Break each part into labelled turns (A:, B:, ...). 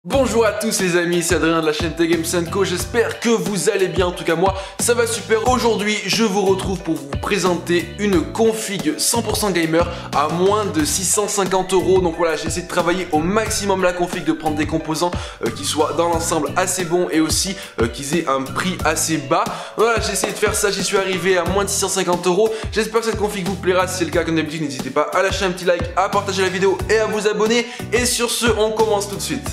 A: Bonjour à tous les amis, c'est Adrien de la chaîne Tech Games & Co, j'espère que vous allez bien, en tout cas moi ça va super. Aujourd'hui je vous retrouve pour vous présenter une config 100% gamer à moins de 650 €. Donc voilà, j'ai essayé de travailler au maximum la config, de prendre des composants qui soient dans l'ensemble assez bons et aussi qu'ils aient un prix assez bas. Voilà, j'ai essayé de faire ça, j'y suis arrivé à moins de 650 €. J'espère que cette config vous plaira, si c'est le cas comme d'habitude n'hésitez pas à lâcher un petit like, à partager la vidéo et à vous abonner. Et sur ce, on commence tout de suite.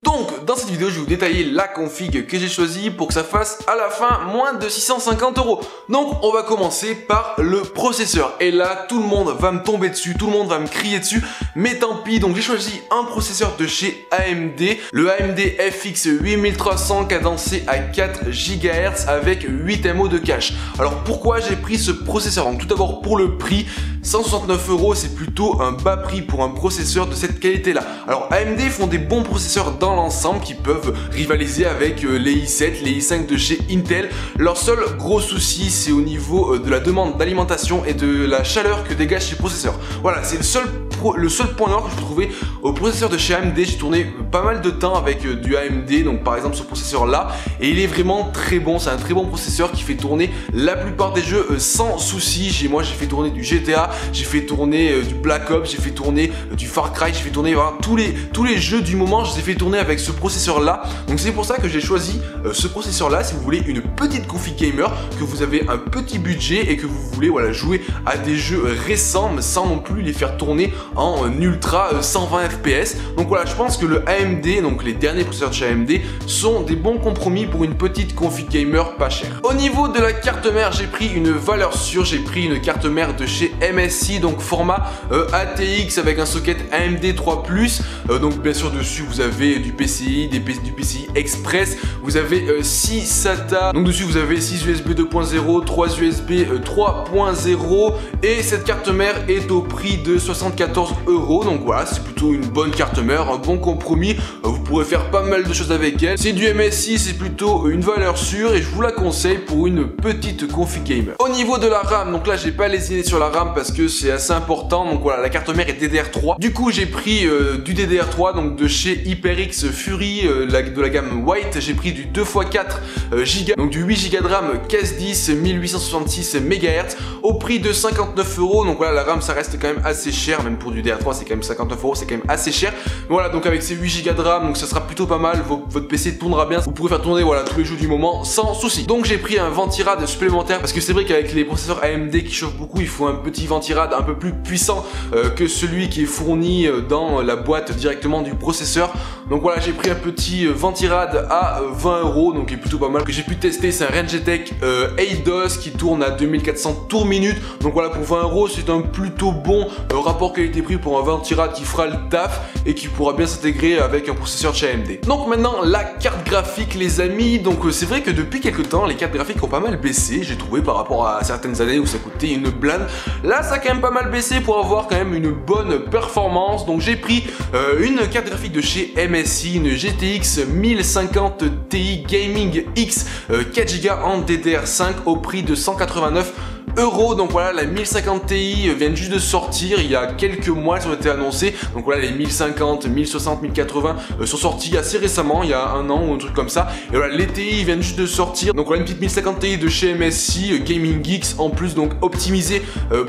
A: Donc dans cette vidéo je vais vous détailler la config que j'ai choisie pour que ça fasse à la fin moins de 650 €. Donc on va commencer par le processeur. Et là tout le monde va me tomber dessus, tout le monde va me crier dessus, mais tant pis. Donc j'ai choisi un processeur de chez AMD, le AMD FX 8300 cadencé à 4 GHz avec 8 MO de cache. Alors pourquoi j'ai pris ce processeur? Donc tout d'abord pour le prix, 169 €, c'est plutôt un bas prix pour un processeur de cette qualité là. Alors AMD font des bons processeurs dans l'ensemble qui peuvent rivaliser avec les i7, les i5 de chez Intel. Leur seul gros souci c'est au niveau de la demande d'alimentation et de la chaleur que dégagent ces processeurs. Voilà, c'est le seul point noir que je peux trouver au processeur de chez AMD. J'ai tourné pas mal de temps avec du AMD, donc par exemple ce processeur là, et il est vraiment très bon. C'est un très bon processeur qui fait tourner la plupart des jeux sans souci. Moi j'ai fait tourner du GTA, j'ai fait tourner du Black Ops, j'ai fait tourner du Far Cry, j'ai fait tourner voilà, tous les jeux du moment, je les ai fait tourner avec ce processeur là. Donc c'est pour ça que j'ai choisi ce processeur là. Si vous voulez une petite config gamer, que vous avez un petit budget et que vous voulez voilà, jouer à des jeux récents mais sans non plus les faire tourner en ultra 120 fps. Donc voilà, je pense que le AMD, donc les derniers processeurs de chez AMD, sont des bons compromis pour une petite config gamer pas chère. Au niveau de la carte mère, j'ai pris une valeur sûre, j'ai pris une carte mère de chez MSI, donc format ATX avec un socket AMD 3+. Donc bien sûr dessus vous avez du PCI, du PCI Express, vous avez 6 SATA, donc dessus vous avez 6 USB 2.0, 3 USB 3.0 et cette carte mère est au prix de 74 €. Donc voilà, c'est plutôt une bonne carte mère, un bon compromis, vous pourrez faire pas mal de choses avec elle. C'est du MSI, c'est plutôt une valeur sûre et je vous la conseille pour une petite config gamer. Au niveau de la RAM, donc là j'ai pas lésiné sur la RAM parce que c'est assez important. Donc voilà, la carte mère est DDR3, du coup j'ai pris du DDR3 donc de chez HyperX Fury de la gamme White. J'ai pris du 2x4 Go, donc du 8 Go de RAM, caisse 10, 1866 MHz au prix de 59 €. Donc voilà, la RAM ça reste quand même assez cher, même pour du DDR3 c'est quand même 59 €, c'est quand même assez cher. Voilà, donc avec ces 8 Go de RAM, donc ça sera plutôt pas mal, votre PC tournera bien, vous pourrez faire tourner voilà, tous les jeux du moment sans souci. Donc j'ai pris un ventirad supplémentaire parce que c'est vrai qu'avec les processeurs AMD qui chauffent beaucoup, il faut un petit ventirad un peu plus puissant que celui qui est fourni dans la boîte directement du processeur. Donc voilà, j'ai pris un petit ventirad à 20 €, donc qui est plutôt pas mal, que j'ai pu tester. C'est un Rangetech Eidos qui tourne à 2400 tours minute. Donc voilà, pour 20 € c'est un plutôt bon rapport qualité-prix pour un ventirad qui fera le taf et qui pourra bien s'intégrer avec un processeur de chez AMD. Donc maintenant la carte graphique les amis. Donc c'est vrai que depuis quelques temps les cartes graphiques ont pas mal baissé, j'ai trouvé, par rapport à certaines années où ça coûtait une blinde. Là ça a quand même pas mal baissé pour avoir quand même une bonne performance. Donc j'ai pris une carte graphique de chez MSI, une GTX 1050 Ti Gaming X 4 Go en DDR5 au prix de 189 €. Donc voilà, la 1050 Ti vient juste de sortir il y a quelques mois, ça a été annoncé. Donc voilà, les 1050, 1060, 1080 sont sortis assez récemment, il y a un an ou un truc comme ça. Et voilà, les Ti viennent juste de sortir. Donc voilà, une petite 1050 Ti de chez MSI Gaming X en plus, donc optimisée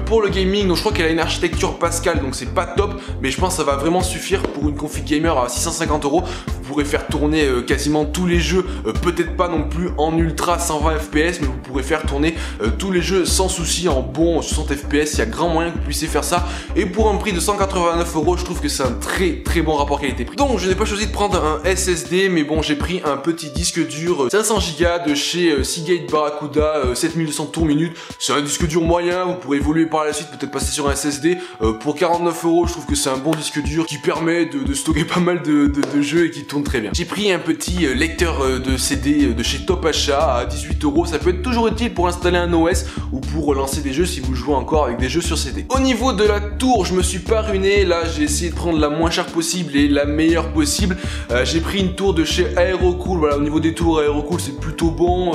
A: pour le gaming. Donc je crois qu'elle a une architecture Pascal, donc c'est pas top, mais je pense que ça va vraiment suffire pour une config gamer à 650 €. Vous pourrez faire tourner quasiment tous les jeux, peut-être pas non plus en ultra 120 fps, mais vous pourrez faire tourner tous les jeux sans souci en bon 60 fps. Il y a grand moyen que vous puissiez faire ça, et pour un prix de 189 €, je trouve que c'est un très bon rapport qualité-prix. Donc je n'ai pas choisi de prendre un SSD, mais bon, j'ai pris un petit disque dur 500 Go de chez Seagate Barracuda 7200 tours minute. C'est un disque dur moyen, vous pourrez évoluer par la suite, peut-être passer sur un SSD. Pour 49 €, je trouve que c'est un bon disque dur qui permet de stocker pas mal de jeux et qui tourne très bien. J'ai pris un petit lecteur de CD de chez Top Achat à 18 €. Ça peut être toujours utile pour installer un OS ou pour pour relancer des jeux si vous jouez encore avec des jeux sur CD. Au niveau de la tour, je me suis pas ruiné, là j'ai essayé de prendre la moins chère possible et la meilleure possible. J'ai pris une tour de chez Aerocool, voilà, au niveau des tours Aerocool c'est plutôt bon,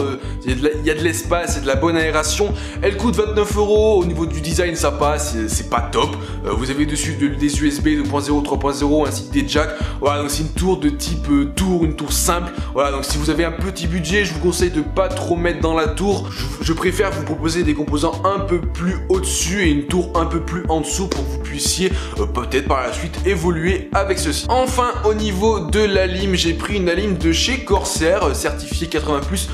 A: il y a de l'espace, c'est de la bonne aération. Elle coûte 29 €, au niveau du design ça passe, c'est pas top. Vous avez dessus des USB 2.0, 3.0 ainsi que des jacks. Voilà, donc c'est une tour de type tour, une tour simple. Voilà, donc si vous avez un petit budget, je vous conseille de pas trop mettre dans la tour. Je préfère vous proposer des composants un peu plus au-dessus et une tour un peu plus en dessous pour que vous puissiez peut-être par la suite évoluer avec ceci. Enfin, au niveau de la lime, j'ai pris une lime de chez Corsair, certifiée 80+,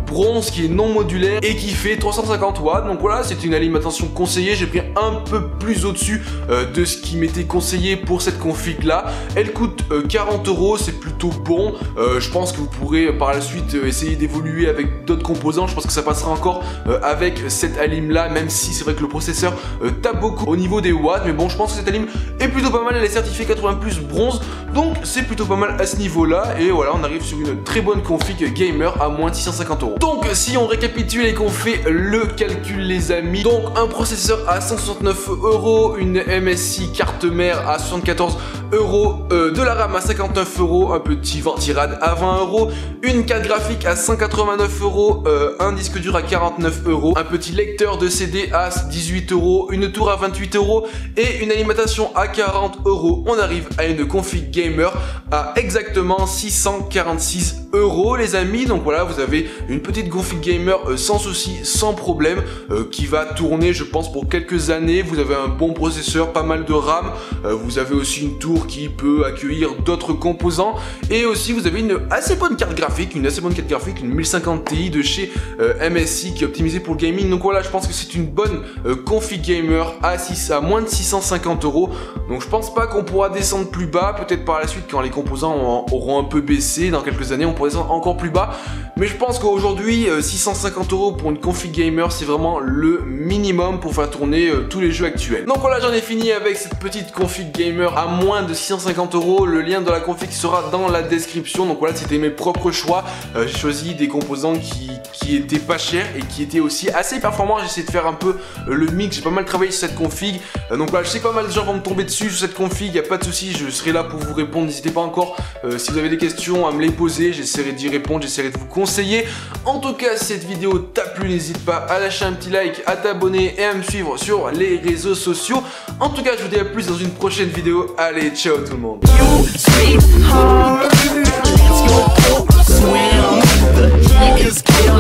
A: bronze, qui est non modulaire et qui fait 350 watts. Donc voilà, c'est une alimentation conseillée. J'ai pris un peu plus au-dessus de ce qui m'était conseillé pour cette config là. Elle coûte 40 €, c'est plutôt bon. Je pense que vous pourrez par la suite essayer d'évoluer avec d'autres composants. Je pense que ça passera encore avec cette alim là, même si c'est vrai que le processeur tape beaucoup au niveau des watts. Mais bon, je pense que cette alim est plutôt pas mal. Elle est certifiée 80+ bronze, donc c'est plutôt pas mal à ce niveau là. Et voilà, on arrive sur une très bonne config gamer à moins de 650 €. Donc si on récapitule et qu'on fait le calcul les amis, donc un processeur à 169 €, une MSI carte mère à 74 €, de la RAM à 59 €, un petit ventirad à 20 €, une carte graphique à 189 €, un disque dur à 49 €, un petit lecteur de CD à 18 €, une tour à 28 € et une alimentation à 40 €. On arrive à une config gamer à exactement 646 € les amis. Donc voilà, vous avez une petite config gamer sans souci, sans problème, qui va tourner je pense pour quelques années. Vous avez un bon processeur, pas mal de RAM, vous avez aussi une tour qui peut accueillir d'autres composants et aussi vous avez une assez bonne carte graphique, une 1050 Ti de chez MSI qui est optimisée pour le gaming. Donc voilà, je pense que c'est une bonne config gamer à moins de 650 €. Donc je pense pas qu'on pourra descendre plus bas, peut-être par la suite quand les composants auront un peu baissé, dans quelques années on pourra descendre encore plus bas. Mais je pense qu'aujourd'hui 650 € pour une config gamer c'est vraiment le minimum pour faire tourner tous les jeux actuels. Donc voilà, j'en ai fini avec cette petite config gamer à moins de 650 €. Le lien de la config sera dans la description. Donc voilà, c'était mes propres choix. J'ai choisi des composants qui étaient pas chers et qui étaient aussi assez performants. J'ai essayé de faire un peu le mix, j'ai pas mal travaillé sur cette config. Donc voilà, je sais que pas mal de gens vont me tomber dessus sur cette config, y a pas de souci, je serai là pour vous répondre. N'hésitez pas encore, si vous avez des questions, à me les poser, j'essaierai d'y répondre, j'essaierai de vous conseiller. En tout cas, si cette vidéo t'a plu, n'hésite pas à lâcher un petit like, à t'abonner et à me suivre sur les réseaux sociaux. En tout cas, je vous dis à plus dans une prochaine vidéo. Allez, ciao tout le monde.
B: Let's go, swim. The drink is killing.